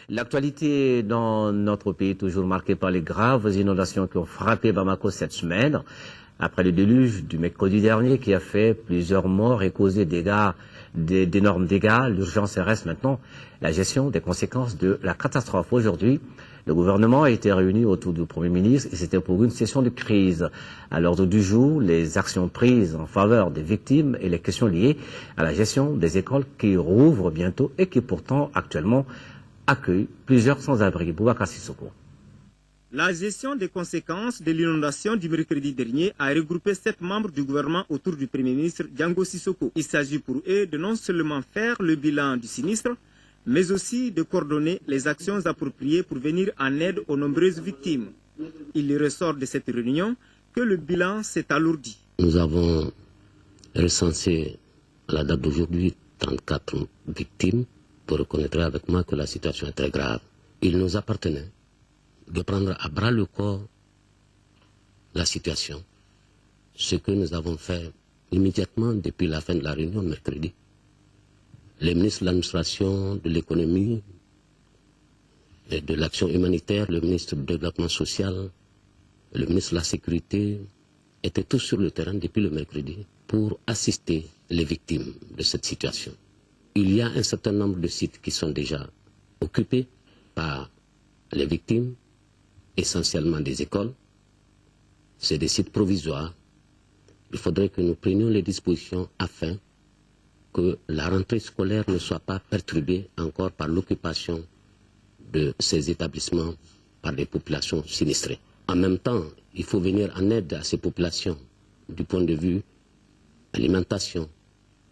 L'actualité dans notre pays est toujours marquée par les graves inondations qui ont frappé Bamako cette semaine. Après le déluge du mercredi dernier qui a fait plusieurs morts et causé d'énormes dégâts, l'urgence reste maintenant la gestion des conséquences de la catastrophe. Aujourd'hui, le gouvernement a été réuni autour du Premier ministre et c'était pour une session de crise. À l'ordre du jour, les actions prises en faveur des victimes et les questions liées à la gestion des écoles qui rouvrent bientôt et qui pourtant actuellement accueillent plusieurs sans-abri. Boubacar Sissoko. La gestion des conséquences de l'inondation du mercredi dernier a regroupé 7 membres du gouvernement autour du Premier ministre Django Sissoko. Il s'agit pour eux de non seulement faire le bilan du sinistre, mais aussi de coordonner les actions appropriées pour venir en aide aux nombreuses victimes. Il ressort de cette réunion que le bilan s'est alourdi. Nous avons recensé à la date d'aujourd'hui 34 victimes. Vous reconnaîtrez avec moi que la situation est très grave. Il nous appartenait de prendre à bras le corps la situation, ce que nous avons fait immédiatement depuis la fin de la réunion de mercredi. Les ministres de l'administration, de l'économie et de l'action humanitaire, le ministre du développement social, le ministre de la sécurité étaient tous sur le terrain depuis le mercredi pour assister les victimes de cette situation. Il y a un certain nombre de sites qui sont déjà occupés par les victimes, essentiellement des écoles. C'est des sites provisoires. Il faudrait que nous prenions les dispositions afin que la rentrée scolaire ne soit pas perturbée encore par l'occupation de ces établissements par des populations sinistrées. En même temps, il faut venir en aide à ces populations du point de vue alimentation,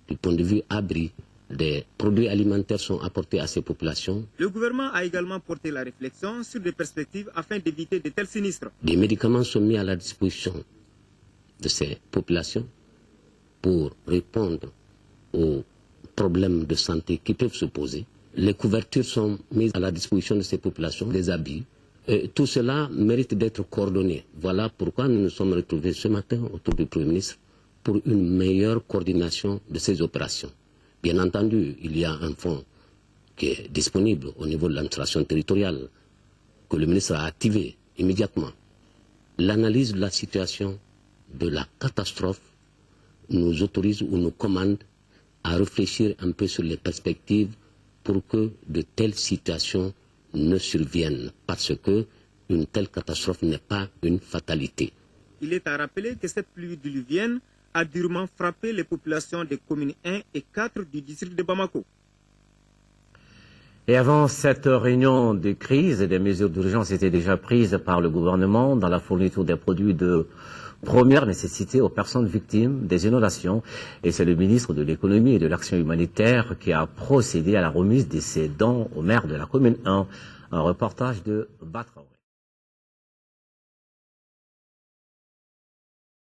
du point de vue abri. Des produits alimentaires sont apportés à ces populations. Le gouvernement a également porté la réflexion sur des perspectives afin d'éviter de tels sinistres. Des médicaments sont mis à la disposition de ces populations pour répondre aux problèmes de santé qui peuvent se poser. Les couvertures sont mises à la disposition de ces populations, des habits. Et tout cela mérite d'être coordonné. Voilà pourquoi nous nous sommes retrouvés ce matin autour du Premier ministre pour une meilleure coordination de ces opérations. Bien entendu, il y a un fonds qui est disponible au niveau de l'administration territoriale, que le ministre a activé immédiatement. L'analyse de la situation de la catastrophe nous autorise ou nous commande à réfléchir un peu sur les perspectives pour que de telles situations ne surviennent, parce que une telle catastrophe n'est pas une fatalité. Il est à rappeler que cette pluie diluvienne a durement frappé les populations des communes 1 et 4 du district de Bamako. Et avant cette réunion de crise, des mesures d'urgence étaient déjà prises par le gouvernement dans la fourniture des produits de première nécessité aux personnes victimes des inondations. Et c'est le ministre de l'économie et de l'action humanitaire qui a procédé à la remise de ces dons au maire de la commune 1. Un reportage de Batra.